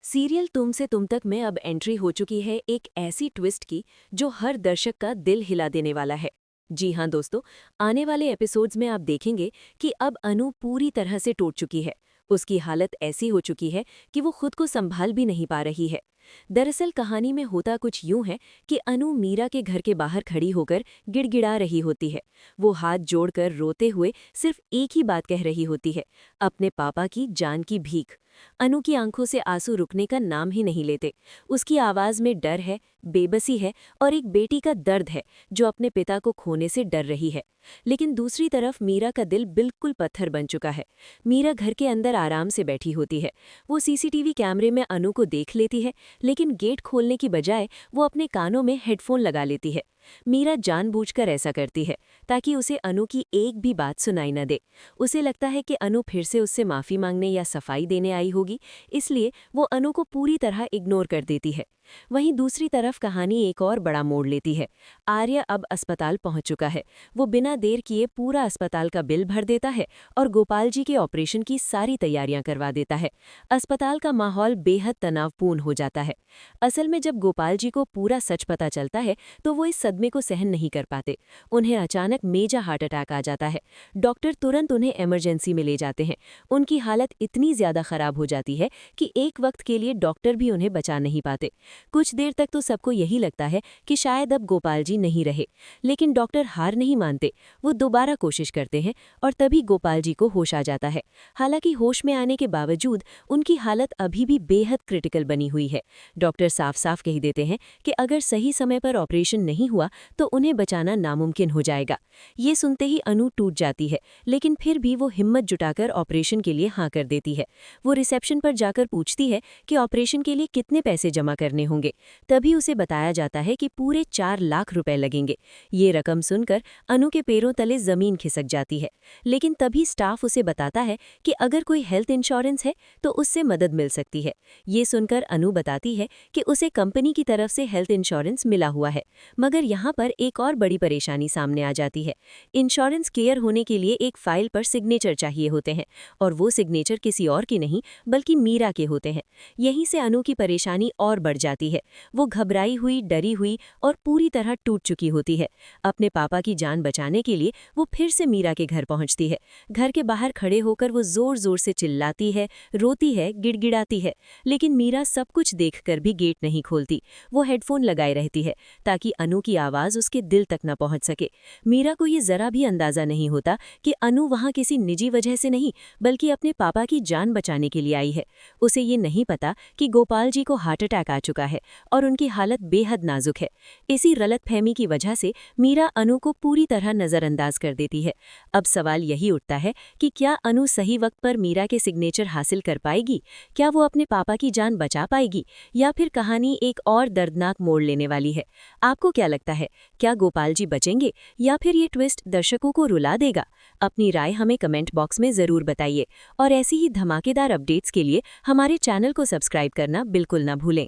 Serial तुम से तुम तक में अब एंट्री हो चुकी है एक ऐसी ट्विस्ट की जो हर दर्शक का दिल हिला देने वाला है। जी हाँ दोस्तों, आने वाले एपिसोड्स में आप देखेंगे कि अब अनु पूरी तरह से टूट चुकी है। उसकी हालत ऐसी हो चुकी है कि वो खुद को संभाल भी नहीं पा रही है। दरअसल कहानी में होता कुछ यूं है कि अनु मीरा के घर के बाहर खड़ी होकर गिड़गिड़ा रही होती है। वो हाथ जोड़कर रोते हुए सिर्फ एक ही बात कह रही होती है, अपने पापा की जान की भीख। अनु की आंखों से आंसू रुकने का नाम ही नहीं लेते। उसकी आवाज में डर है, बेबसी है और एक बेटी का दर्द है जो अपने पिता को खोने से डर रही है। लेकिन दूसरी तरफ मीरा का दिल बिल्कुल पत्थर बन चुका है। मीरा घर के अंदर आराम से बैठी होती है। वो सीसीटीवी कैमरे में अनु को देख लेती है, लेकिन गेट खोलने की बजाय वो अपने कानों में हेडफोन लगा लेती है। मीरा जानबूझकर ऐसा करती है ताकि उसे अनु की एक भी बात सुनाई न दे। उसे लगता है कि अनु फिर से उससे माफी मांगने या सफाई देने आई होगी, इसलिए वो अनु को पूरी तरह इग्नोर कर देती है। वहीं दूसरी तरफ कहानी एक और बड़ा मोड़ लेती है। आर्य अब अस्पताल पहुंच चुका है। वो बिना देर किए पूरा अस्पताल का बिल भर देता है और गोपाल जी के ऑपरेशन की सारी तैयारियां करवा देता है। अस्पताल का माहौल बेहद तनावपूर्ण हो जाता है। असल में जब गोपाल जी को पूरा सच पता चलता है तो वो इस सदमे को सहन नहीं कर पाते। उन्हें अचानक मेजर हार्ट अटैक आ जाता है। डॉक्टर तुरंत उन्हें इमरजेंसी में ले जाते हैं। उनकी हालत इतनी ज्यादा खराब हो जाती है कि एक वक्त के लिए डॉक्टर भी उन्हें बचा नहीं पाते। कुछ देर तक तो सबको यही लगता है कि शायद अब गोपाल जी नहीं रहे, लेकिन डॉक्टर हार नहीं मानते। वो दोबारा कोशिश करते हैं और तभी गोपाल जी को होश आ जाता है। हालांकि होश में आने के बावजूद उनकी हालत अभी भी बेहद क्रिटिकल बनी हुई है। डॉक्टर साफ साफ कह देते हैं कि अगर सही समय पर ऑपरेशन नहीं हुआ तो उन्हें बचाना नामुमकिन हो जाएगा। ये सुनते ही अनु टूट जाती है, लेकिन फिर भी वो हिम्मत जुटाकर ऑपरेशन के लिए हाँ कर देती है। वो रिसेप्शन पर जाकर पूछती है कि ऑपरेशन के लिए कितने पैसे जमा करने होंगे। तभी उसे बताया जाता है कि पूरे 4 लाख रुपए लगेंगे। ये रकम सुनकर अनु के पैरों तले जमीन खिसक जाती है। लेकिन तभी स्टाफ उसे बताता है कि अगर कोई हेल्थ इंश्योरेंस है तो उससे मदद मिल सकती है। ये सुनकर अनु बताती है कि उसे कंपनी की तरफ से हेल्थ इंश्योरेंस मिला हुआ है। मगर यहाँ पर एक और बड़ी परेशानी सामने आ जाती है। इंश्योरेंस क्लियर होने के लिए एक फाइल पर सिग्नेचर चाहिए होते हैं, और वो सिग्नेचर किसी और की नहीं बल्कि मीरा के होते हैं। यहीं से अनु की परेशानी और बढ़ जाती है। वो घबराई हुई, डरी हुई और पूरी तरह टूट चुकी होती है। अपने पापा की जान बचाने के लिए वो फिर से मीरा के घर पहुंचती है। घर के बाहर खड़े होकर वो जोर जोर से चिल्लाती है, रोती है, गिड़गिड़ाती है, लेकिन मीरा सब कुछ देखकर भी गेट नहीं खोलती। वो हेडफोन लगाए रहती है ताकि अनु की आवाज उसके दिल तक न पहुंच सके। मीरा को ये जरा भी अंदाजा नहीं होता कि अनु वहां किसी निजी वजह से नहीं बल्कि अपने पापा की जान बचाने के लिए आई है। उसे ये नहीं पता कि गोपाल जी को हार्ट अटैक आ चुका है और उनकी हालत बेहद नाजुक है। इसी गलतफहमी की वजह से मीरा अनु को पूरी तरह नजरअंदाज कर देती है। अब सवाल यही उठता है कि क्या अनु सही वक्त पर मीरा के सिग्नेचर हासिल कर पाएगी? क्या वो अपने पापा की जान बचा पाएगी, या फिर कहानी एक और दर्दनाक मोड़ लेने वाली है? आपको क्या लगता है, क्या गोपाल जी बचेंगे या फिर ये ट्विस्ट दर्शकों को रुला देगा? अपनी राय हमें कमेंट बॉक्स में जरूर बताइए और ऐसी ही धमाकेदार अपडेट्स के लिए हमारे चैनल को सब्सक्राइब करना बिल्कुल ना भूलें।